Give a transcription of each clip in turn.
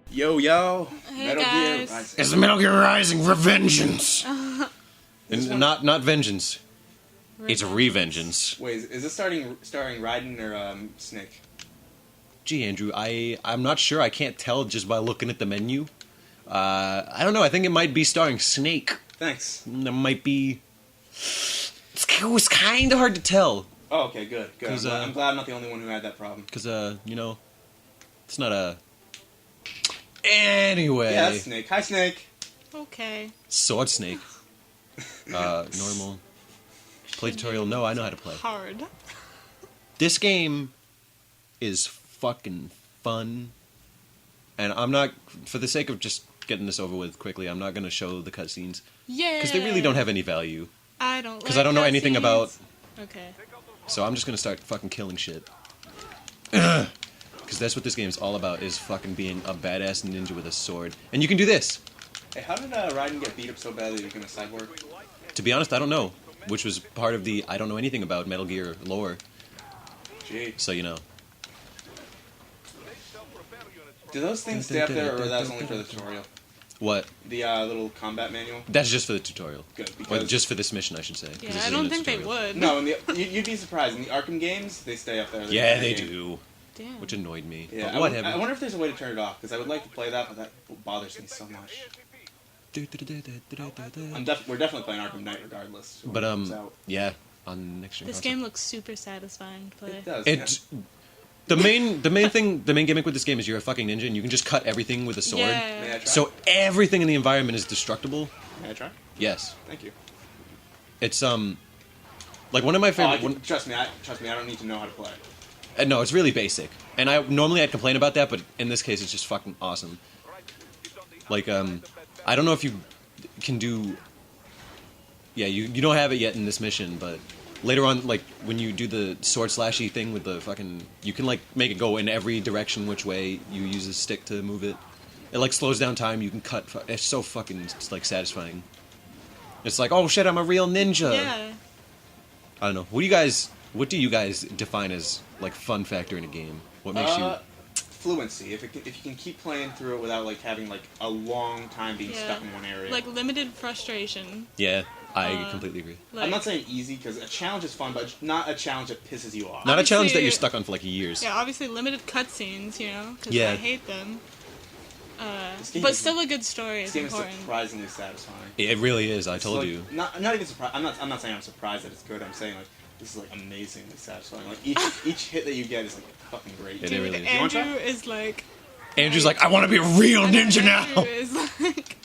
Yo, yo. Hey Metal guys. Gear Rising. It's the Metal Gear Rising Revengeance. And not vengeance. It's revengeance. Wait, is this starring Raiden or Snake? Gee, Andrew, I'm not sure. I can't tell just by looking at the menu. I don't know. I think it might be starring Snake. Thanks. It might be. It was kind of hard to tell. Oh, okay, good. I'm glad I'm not the only one who had that problem. Because, it's not a. Anyway. Yeah, that's Snake. Hi, Snake. Okay. Sword Snake. Normal. Play tutorial. No, I know how to play. Hard. This game is fucking fun. And I'm not, for the sake of just getting this over with quickly, I'm not going to show the cutscenes. Yeah. Because they really don't have any value. I don't. Because I don't know anything about. Okay. So I'm just going to start fucking killing shit. Because that's what this game's all about, is fucking being a badass ninja with a sword. And you can do this! Hey, how did Raiden get beat up so badly that he became a cyborg? To be honest, I don't know. Which was part of the I don't know anything about Metal Gear lore. Gee. So, you know. Do those things stay up there, or that's only for the tutorial? What? The little combat manual? That's just for the tutorial. Good, Or because... just for this mission, I should say. 'cause Yeah, this I isn't don't a think they tutorial. would. No, you'd be surprised. In the Arkham games, they stay up there. Yeah, they do. Damn. Which annoyed me. Yeah, But whatever. I wonder if there's a way to turn it off, because I would like to play that, but that bothers me so much. We're definitely playing Arkham Knight regardless. So But, when it comes out. yeah, on next gen This console. game looks super satisfying to play. It does. It, the main gimmick with this game is you're a fucking ninja and you can just cut everything with a sword. Yeah. May I try? So everything in the environment is destructible. May I try? Yes. Thank you. It's like one of my favorite. Trust me, I don't need to know how to play. No, it's really basic. And I'd complain about that, but in this case, it's just fucking awesome. Like I don't know if you can do. Yeah, you don't have it yet in this mission, but later on, like when you do the sword slashy thing with the fucking, you can like make it go in every direction which way you use the stick to move it. It like slows down time. You can cut. It's so fucking like satisfying. It's like, oh shit, I'm a real ninja. Yeah. I don't know. What do you guys define as like fun factor in a game? What makes you? Fluency. If you can keep playing through it without like having like a long time being stuck in one area. Like limited frustration. Yeah, I completely agree. Like, I'm not saying easy, because a challenge is fun, but not a challenge that pisses you off. Not a challenge that Obviously- you're stuck on for like years. Yeah, obviously limited cutscenes, because Yeah. I hate them. game But is- still a good story This is game is important. surprisingly satisfying. It really is. I It's told like- you. Not even surprised. I'm not saying I'm surprised that it's good. I'm saying like this is like amazingly satisfying. Like each hit that you get is like fucking great. It Dude, really is. You want to Andrew try? is like... Andrew's like, I want to be a real I know ninja Andrew now. is like...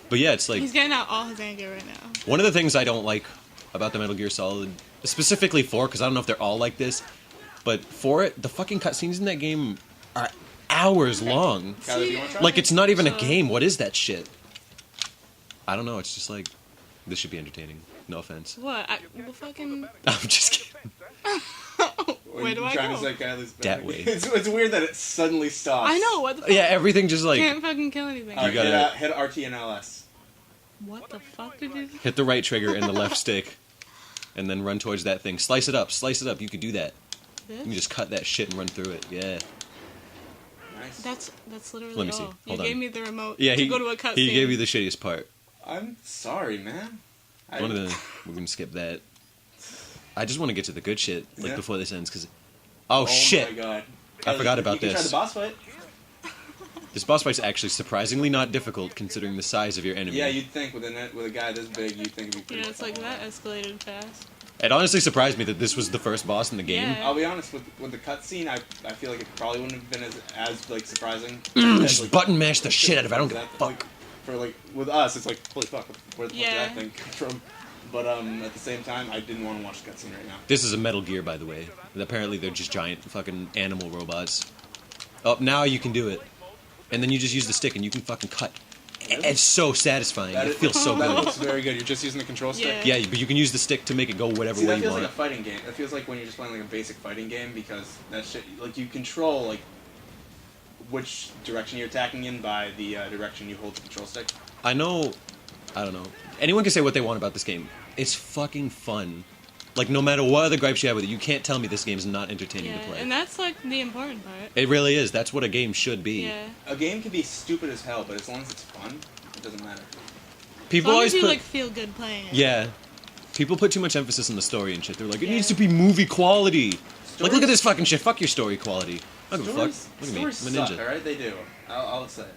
But yeah, it's like He's getting out all his anger right now. one of the things I don't like about the Metal Gear Solid, specifically 4, because I don't know if they're all like this, but for it, the fucking cutscenes in that game are hours long. Kyler, do you want to try? Like, it's not even a So- game. What is that shit? I don't know. It's just like, this should be entertaining. No offense. What? Well, fucking... I'm just kidding. Where do I trying go? to say Kyler's back. That way. It's weird that it suddenly stops. I know, what the fuck? Yeah, everything just like, Can't fucking kill anything. Alright, gotta- hit RT and LS. What the fuck did you... hit the right trigger and the left stick, and then run towards that thing. Slice it up. You could do that. You can This? just cut that shit and run through it. Yeah. Nice. That's literally Let me see. all. Hold You gave on. me the remote Yeah, to go to a cutscene. he gave you the shittiest part. I'm sorry, man. We're gonna skip that. I just want to get to the good shit, like Yeah. before this ends, because oh shit, my god. I forgot about you can this. Try the boss fight. This boss fight's actually surprisingly not difficult considering the size of your enemy. Yeah, you'd think with a guy this big, you'd think it'd be pretty. It's like that escalated fast. It honestly surprised me that this was the first boss in the game. Yeah. I'll be honest with the cutscene. I feel like it probably wouldn't have been as like surprising. Just like, button mash the shit out of it. I don't give a that, fuck. like, for like with us, it's like holy fuck, where the fuck Yeah. did that thing come from? But at the same time, I didn't want to watch the cutscene right now. This is a Metal Gear, by the way. And apparently they're just giant fucking animal robots. Oh, now you can do it. And then you just use the stick and you can fucking cut. Really? It's so satisfying. It feels so That good. looks very good. You're just using the control stick. Yeah. Yeah, but you can use the stick to make it go whatever See, way that you feels want. like a fighting game. That feels like when you're just playing like a basic fighting game, because that shit, like you control like which direction you're attacking in by the direction you hold the control stick. I know I don't know. Anyone can say what they want about this game. It's fucking fun. Like, no matter what other gripes you have with it, you can't tell me this game's not entertaining to play. And that's like the important part. It really is. That's what a game should be. Yeah. A game can be stupid as hell, but as long as it's fun, it doesn't matter. People As long always as you put like feel good playing it. yeah. People put too much emphasis on the story and shit. They're like, it needs to be movie quality. Like, look at this fucking shit. Fuck your story quality. I don't give a fuck. Look at me. Stories I'm a suck, ninja. alright? They do. I'll say it.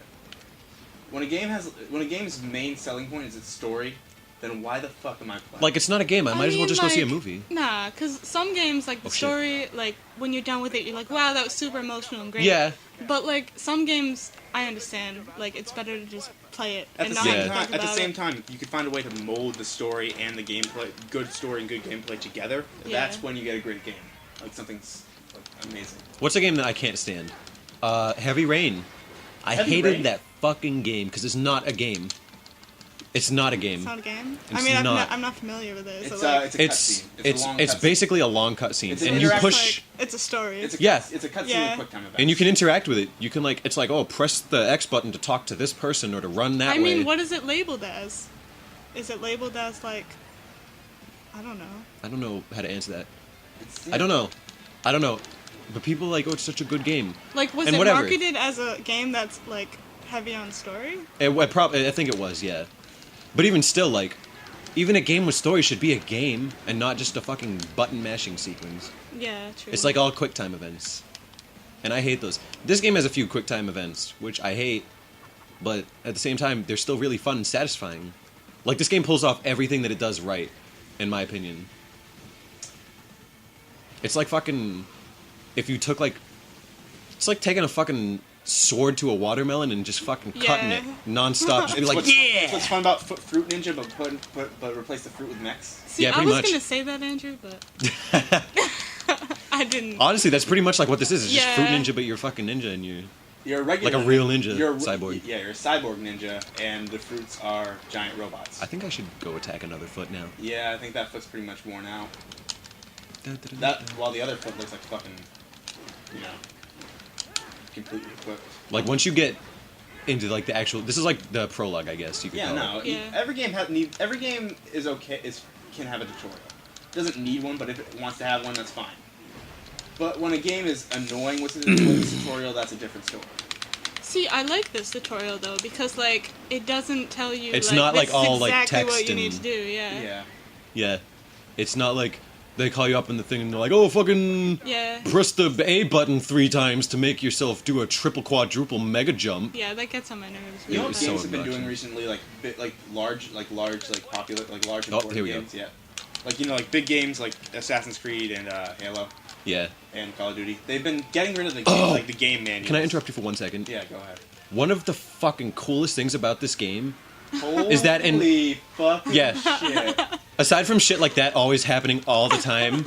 When a game's main selling point is its story, then why the fuck am I playing? Like, it's not a game. I might as well mean, just go see a like, movie. Nah, because some games, like, the Oh, shit. story, like, when you're done with it, you're like, wow, that was super emotional and great. Yeah. But, like, some games, I understand. Like, it's better to just play it At and the not same have to time, talk at the about same it. time, you could find a way to mold the story and the gameplay, good story and good gameplay together. Yeah. That's when you get a great game, like something's like, amazing. What's a game that I can't stand? Heavy Rain. I Heavy hated Rain? that fucking game because it's not a game. It's not a game. It's not a game? It's I mean, not. I'm not familiar with it. It's so, like, it's a cutscene. It's a long it's cutscene. basically a long cutscene, It's an and you interactive- push, it's a story. It's a Yeah. it's a cutscene Yeah. with QuickTime events. and you can interact with it. You can like, it's like, oh, press the X button to talk to this person or to run that I way. mean, what is it labeled as? Is it labeled as, like, I don't know. I don't know how to answer that. It's- I don't know. But people are like, oh, it's such a good game. Like, was And it whatever. marketed as a game that's, like, heavy on story? I think it was, yeah. But even still, like, even a game with story should be a game and not just a fucking button mashing sequence. Yeah, true. It's like all QuickTime events. And I hate those. This game has a few QuickTime events, which I hate, but at the same time, they're still really fun and satisfying. Like, this game pulls off everything that it does right, in my opinion. It's like fucking... If you took, like... It's like taking a fucking sword to a watermelon and just fucking cutting it Yeah. non-stop. Just be like, What's yeah! what's fun about Fruit Ninja, but replace the fruit with mechs. See, Yeah, I pretty was much. gonna say that, Andrew, but I didn't. Honestly, that's pretty much like what this is. It's just Fruit Yeah. Ninja, but you're a fucking ninja and you... You're a regular, Like a real ninja, you're a- cyborg. Yeah, you're a cyborg ninja, and the fruits are giant robots. I think I should go attack another foot now. Yeah, I think that foot's pretty much worn out. That while the other foot looks like fucking, you know, completely equipped. Like, once you get into, like, the actual... This is, like, the prologue, I guess you could Yeah, call no. it. Yeah. Every game every game is okay. Can have a tutorial. Doesn't need one, but if it wants to have one, that's fine. But when a game is annoying with its tutorial, that's a different story. See, I like this tutorial though because like it doesn't tell you. It's like, not, this like, is all, like, exactly text what you need and- to do. Yeah. Yeah. Yeah. It's not like they call you up in the thing and they're like, oh, fucking... Yeah. Press the A button 3 times to make yourself do a triple, quadruple, mega jump. Yeah, that gets on my nerves. You know It what was so games have been doing obnoxious. recently, like large, popular, like large Oh, important here we go. games. Yeah. Like, you know, like big games like Assassin's Creed and Halo Yeah. and Call of Duty. They've been getting rid of the Oh! like the game manuals. Can I interrupt you for 1 second? Yeah, go ahead. One of the fucking coolest things about this game, Holy Is that in- fucking Yeah. shit. aside from shit like that always happening all the time,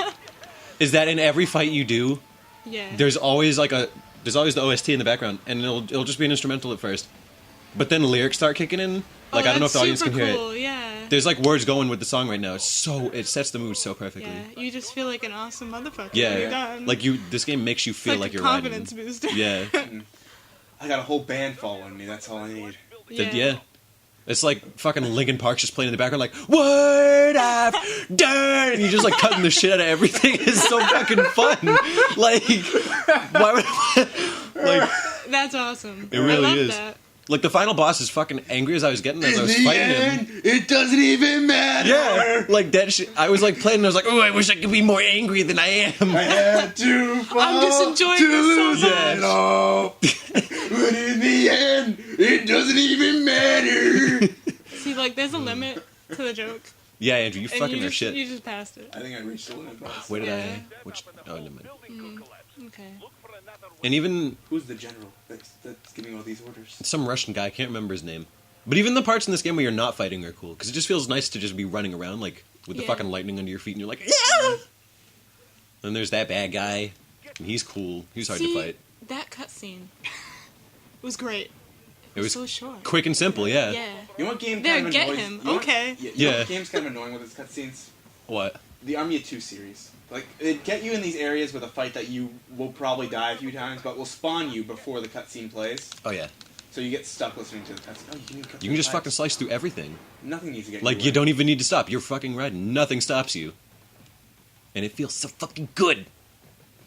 is that in every fight you do, Yeah. there's always there's always the OST in the background, and it'll just be an instrumental at first. But then lyrics start kicking in. Like, I don't know if the audience can hear it. Cool. Yeah. There's like words going with the song right now. It sets the mood so perfectly. Yeah. You just feel like an awesome motherfucker. Yeah. When you're done. Like this game makes you It's feel like like a you're confidence riding. booster. Yeah. I got a whole band following me. That's all I need. Yeah. It's like fucking Linkin Park's just playing in the background, like "What I've Done," and you're just like cutting the shit out of everything. It's so fucking fun. Like, why would like? That's awesome. It really I love is. that. Like, the final boss is fucking angry as I was getting as I was fighting him. it doesn't even matter. Yeah, like that shit. I was like playing and I was like, oh, I wish I could be more angry than I am. I had to fall I'm just enjoying to this so lose much. it all. But in the end, it doesn't even matter. See, like, there's a limit to the joke. Yeah, Andrew, you And fucking you are just, shit. You just passed it. I think I reached the limit. boss. Where did Yeah. I? Which? Oh, never mind. Okay. And even Who's the general that's giving all these orders? some Russian guy, I can't remember his name. But even the parts in this game where you're not fighting are cool, because it just feels nice to just be running around, like, with the Yeah. fucking lightning under your feet, and you're like, yeah! Then there's that bad guy, and he's cool. He's hard See, to fight. that cutscene was great. It was so short. quick and simple, yeah. Yeah. You know what game There, kind of get annoys him. you know what- Okay. You know Yeah. what game's kind of annoying with its cutscenes? What? The Army of Two series. Like, it get you in these areas with a fight that you will probably die a few times, but will spawn you before the cutscene plays. Oh, yeah. So you get stuck listening to the cutscene. Oh, You can just fucking slice through everything. Nothing needs to get Like, you you don't even need to stop. You're fucking riding. Nothing stops you. And it feels so fucking good.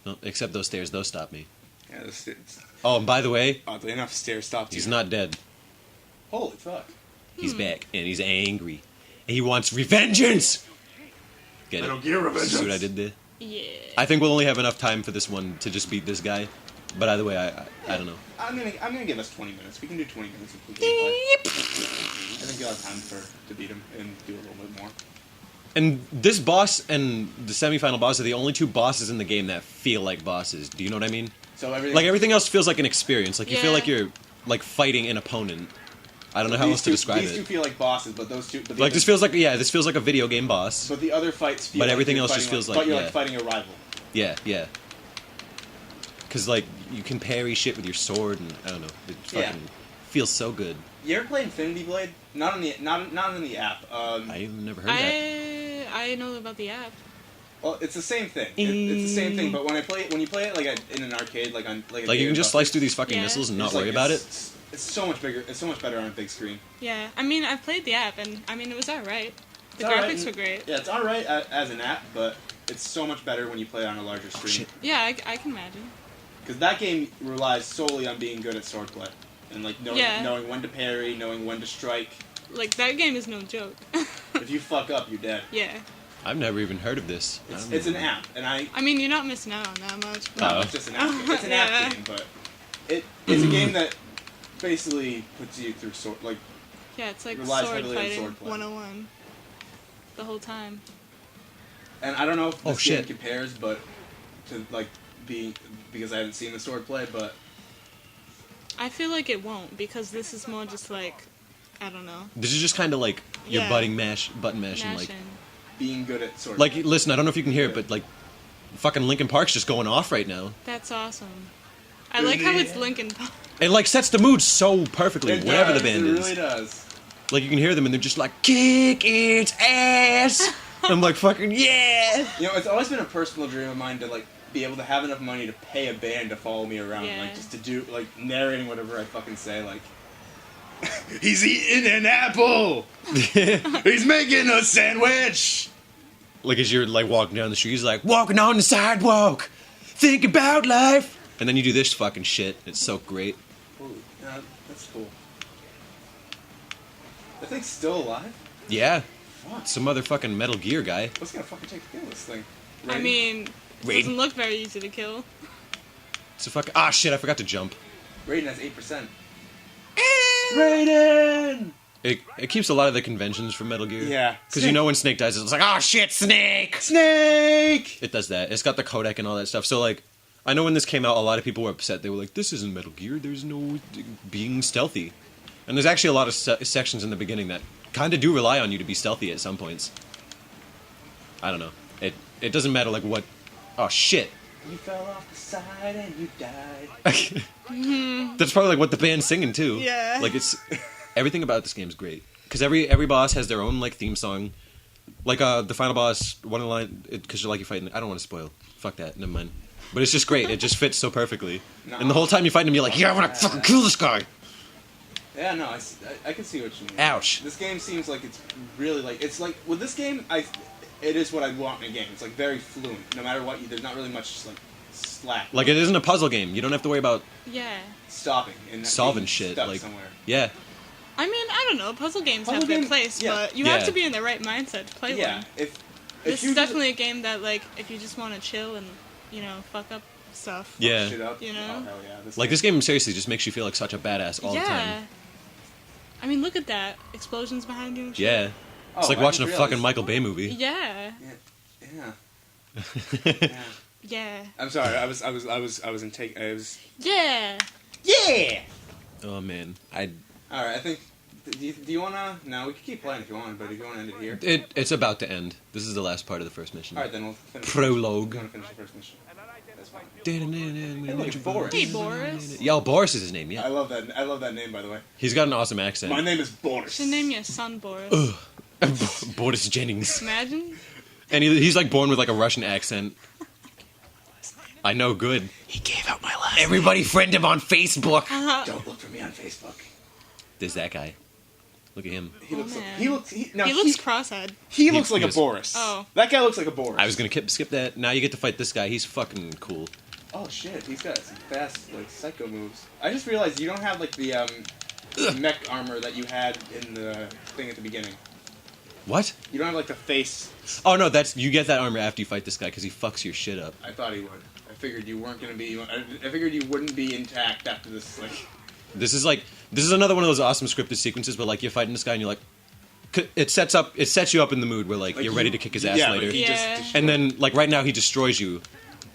No, except those stairs. Those stop me. Yeah, Oh, and by the way, oddly enough, stairs stopped you. he's not dead. Holy fuck. He's back, and he's angry. And he wants revengeance! Get it? Metal Gear Revengeance. See what I did there? Yeah. I think we'll only have enough time for this one to just beat this guy. But either way, I don't know. I'm gonna give us 20 minutes. We can do 20 minutes of gameplay. I think you'll have time to beat him and do a little bit more. And this boss and the semifinal boss are the only two bosses in the game that feel like bosses. Do you know what I mean? So everything Like, everything else feels like an experience. Like, you feel Yeah. like you're, like, fighting an opponent. I don't know how else to describe These two it. feel like bosses, but those two. But Like, this feels like, yeah, this feels like a video game boss. But the other fights feel. But like everything you're else just fighting feels But like- you're yeah. like fighting a rival. Yeah, yeah. Because, like, you can parry shit with your sword, and I don't know. It Yeah. fucking feels so good. You ever play Infinity Blade? Not in the app. I've never heard that. I know about the app. Well, it's the same thing. It's the same thing. But when you play it like in an arcade, like on like. A Like, you can Dave just & slice Buster's, through these fucking Yeah. missiles and it's not worry like- about it. It's so much bigger. It's so much better on a big screen. Yeah. I mean, I've played the app, and I mean, it was alright. The It's alright, graphics and- were great. Yeah, it's alright as an app, but it's so much better when you play it on a larger screen. shit. Yeah, I can imagine. Because that game relies solely on being good at swordplay and like knowing when to parry, knowing when to strike. Like, that game is no joke. If you fuck up, you're dead. Yeah. I've never even heard of this. I don't It's an know. app, and I mean, you're not missing out on that much. Oh. no, it's just an app. It's an Yeah. app game, but it's a game that basically puts you through Yeah, it's like relies sword heavily on fighting swordplay. 101. The whole time. And I don't know if Oh, this game shit. compares, but to like because I haven't seen the swordplay, but I feel like it won't, because this is more just like, I don't know, This is just kind of like your Yeah. button mashing, like, mashing. being good at swordplay. like, listen, I don't know if you can hear it, but like, fucking Linkin Park's just going off right now. That's awesome. I like how it's Linkin Park. It like sets the mood so perfectly, It whatever does, the band it is. really does. Like, you can hear them and they're just like, kick its ass. I'm like, fucking yeah. You know, it's always been a personal dream of mine to like be able to have enough money to pay a band to follow me around, Yeah. like just to do like narrating whatever I fucking say, like. He's eating an apple. He's making a sandwich. Like, as you're like walking down the street, he's like, walking on the sidewalk, think about life. And then you do this fucking shit. It's so great. Holy, that's cool. That thing's still alive? Yeah. Fuck. Some motherfucking Metal Gear guy. What's gonna fucking take to kill this thing? I Raiden? mean, it Raiden. doesn't look very easy to kill. It's a fucking. Ah, shit, I forgot to jump. Raiden has 8%. Raiden! It keeps a lot of the conventions from Metal Gear. Yeah. Because you know when Snake dies, it's like, oh shit, Snake! Snake! It does that. It's got the codec and all that stuff. So, like, I know when this came out, a lot of people were upset. They were like, this isn't Metal Gear. There's no being stealthy. And there's actually a lot of sections in the beginning that kind of do rely on you to be stealthy at some points. I don't know. It doesn't matter, like, what... Oh, shit. You fell off the side and you died. That's probably, like, what the band's singing, too. Yeah. Like, it's... Everything about this game's great. Because every boss has their own, like, theme song. Like, the final boss, one of the line... Because you're, like, you're fighting... I don't want to spoil. Fuck that. Never mind. But it's just great. It just fits so perfectly. No. And the whole time you fight him, you're like, yeah, I want to fucking kill this guy. Yeah, no, I can see what you mean. Ouch. This game seems like it's really like... It's like... With this game, it is what I want in a game. It's, like, very fluent. No matter what, there's not really much, like, slack. Like, it isn't a puzzle game. You don't have to worry about Yeah. Stopping and solving being shit. stuck Like, somewhere. yeah. I mean, I don't know. Puzzle games Puzzle have their game- place, yeah. but you Yeah. have to be in the right mindset to play Yeah, one. if This you is definitely a game that, like, if you just want to chill and, you know, fuck up stuff. Yeah. shit up, You know? oh, hell yeah. Like, this game seriously just makes you feel like such a badass all the time. I mean, look at that. Explosions behind you and shit. Yeah. It's Oh, like I watching a didn't fucking realize- Michael Bay movie. Yeah. Yeah. Yeah. Yeah. I'm sorry. I was in take. I was. Yeah. Yeah. Oh, man. All right. I think. Do you wanna? No, we can keep playing if you want, but if you wanna end it here. It's about to end. This is the last part of the first mission. All right, then we'll finish. Prologue. You wanna finish the first mission? That's fine. Hey, look, Boris. Hey, Boris. Yeah, Boris is his name, I yeah. love that. I love that name, by the way. He's got an awesome accent. My name is Boris. Should name your son Boris. Boris Jennings. Imagine. And he's like born with like a Russian accent. I know, good. He gave out my last Everybody friend him on Facebook. Don't look for me on Facebook. There's that guy. Look at him. He looks. man. He looks. He looks cross-eyed. He looks like a was- Boris. Oh. That guy looks like a Boris. I was gonna skip that. Now you get to fight this guy. He's fucking cool. Oh shit, he's got some fast, like, psycho moves. I just realized you don't have, like, the, mech armor that you had in the thing at the beginning. What? You don't have, like, the face. Oh no, that's you get that armor after you fight this guy because he fucks your shit up. I thought he would. I figured you weren't gonna be. I figured you wouldn't be intact after this, like... This is another one of those awesome scripted sequences where like you're fighting this guy and you're like, it sets you up in the mood where like you're ready to kick his ass later. Like, he Yeah. just And then like right now he destroys you,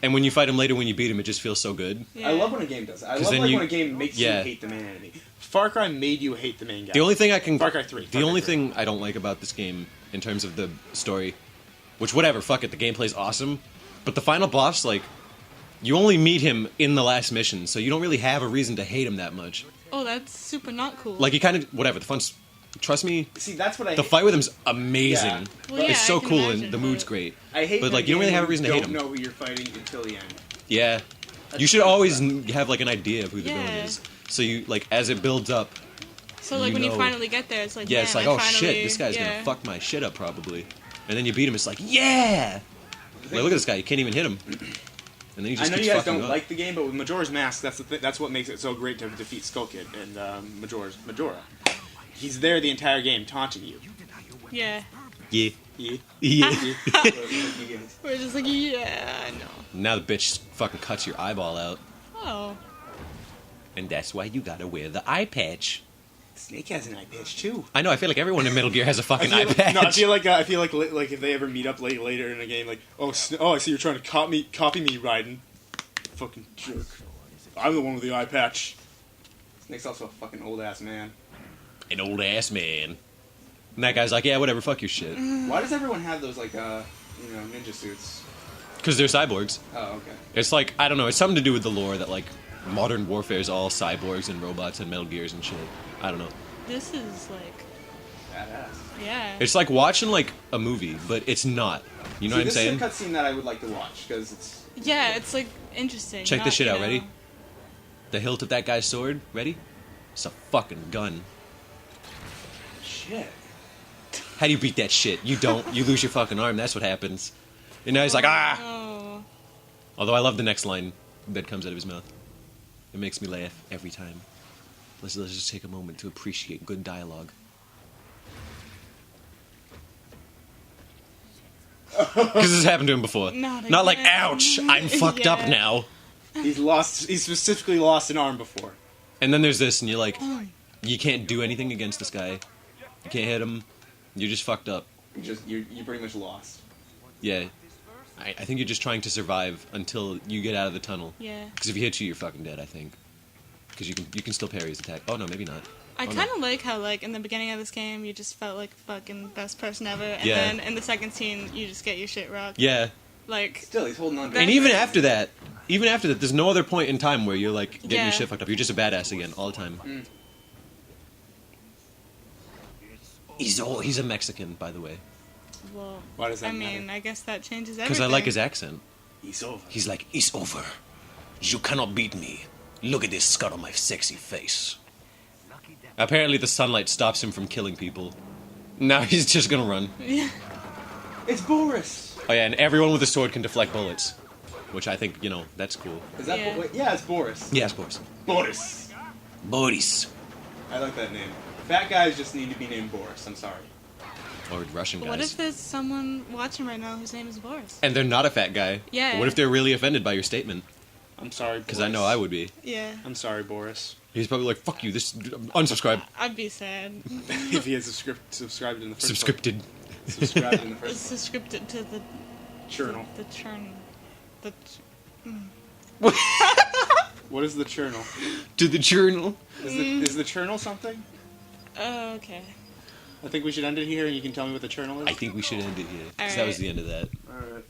and when you fight him later when you beat him it just feels so good. Yeah. I love when a game does that. I 'Cause love then like you- when a game makes yeah. you hate the main enemy. Far Cry made you hate the main guy. The only thing I can Far Cry 3. The only thing I don't like about this game in terms of the story, which whatever, fuck it, the gameplay's awesome, but the final boss like you only meet him in the last mission, so you don't really have a reason to hate him that much. Oh, that's super not cool. Like you kind of whatever, the fun's trust me, See, that's what I the hate. fight with him's amazing. Yeah. Well, yeah, It's so I can cool imagine, and the mood's but- great. I hate but, when like, you don't really have a reason to hate don't him. know who you're fighting until the end. Yeah. That's You should kinda always sad. have like an idea of who the villain Yeah. is. So you like as it builds up, So like you when you know- finally get there, it's like yeah, man, it's like, I oh finally, shit, this guy's yeah. gonna fuck my shit up probably. And then you beat him, it's like, yeah! Like, look at this guy, you can't even hit him. And then he I just know keeps you guys fucking don't up. like the game, but with Majora's Mask, that's what makes it so great to defeat Skull Kid and Majora. He's there the entire game taunting you. Yeah. Yeah. Yeah. Yeah. We're just like, yeah, I know. Now the bitch fucking cuts your eyeball out. Oh. And that's why you gotta wear the eye patch. Snake has an eye patch too. I know, I feel like everyone in Metal Gear has a fucking eye patch. No, I feel like like if they ever meet up later in a game, like oh I see you're trying to copy me, Raiden. Fucking jerk. I'm the one with the eye patch. Snake's also a fucking old ass man. An old ass man. And that guy's like, yeah, whatever, fuck your shit. Why does everyone have those like ninja suits? Because they're cyborgs. Oh okay. It's like, I don't know, it's something to do with the lore that, like, modern warfare is all cyborgs and robots and Metal Gears and shit. I don't know. This is like, Badass. yeah. It's like watching, like, a movie, but it's not. You know what I'm saying? This is a cutscene that I would like to watch, because it's... Yeah, it's like interesting. Check not, this shit you out, know- ready? The hilt of that guy's sword, ready? It's a fucking gun. Shit. How do you beat that shit? You don't. You lose your fucking arm, that's what happens. And now he's like, ah! Oh. Although I love the next line that comes out of his mouth. It makes me laugh every time. Let's just take a moment to appreciate good dialogue. Because this has happened to him before. Not like, again. ouch, I'm fucked up Yeah. now. He's specifically lost an arm before. And then there's this, and you're like, you can't do anything against this guy. You can't hit him. You're just fucked up. You're pretty much lost. Yeah. I think you're just trying to survive until you get out of the tunnel. Yeah. Because if he hits you, you're fucking dead, I think. Because you can still parry his attack. Oh, no, maybe not. I Oh, no. kind of like how, like, in the beginning of this game, you just felt like fucking best person ever, and Yeah. then in the second scene, you just get your shit rocked. Yeah. Like, Still, he's holding on to And it. even after that, there's no other point in time where you're like getting Yeah. your shit fucked up. You're just a badass again all the time. He's a Mexican, by the way. well, Why does that I mean, matter? I guess that changes everything. Because I like his accent. He's over. He's like, it's over. You cannot beat me. Look at this scar on my sexy face. Apparently the sunlight stops him from killing people. Now he's just gonna run. Yeah. It's Boris. Oh yeah, and everyone with a sword can deflect bullets. Which I think, that's cool. Is that Yeah. wait, yeah, it's Boris. Yes, Boris. Boris. Boris. I like that name. Fat guys just need to be named Boris. I'm sorry. Or Russian guys. What if there's someone watching right now whose name is Boris? And they're not a fat guy. Yeah. What if they're really offended by your statement? I'm sorry, Because I know I would be. Yeah. I'm sorry, Boris. He's probably like, fuck you, this unsubscribe. I'd be sad. If he had subscribed in the first Subscripted. place. Subscribed in the It's first subscripted to the churnal. The churn. The What is the churnal? To the journal. Is the churnal something? Oh, okay. I think we should end it here, and you can tell me what the churnal is. I think we should end it here. Because that was the end of that. All right.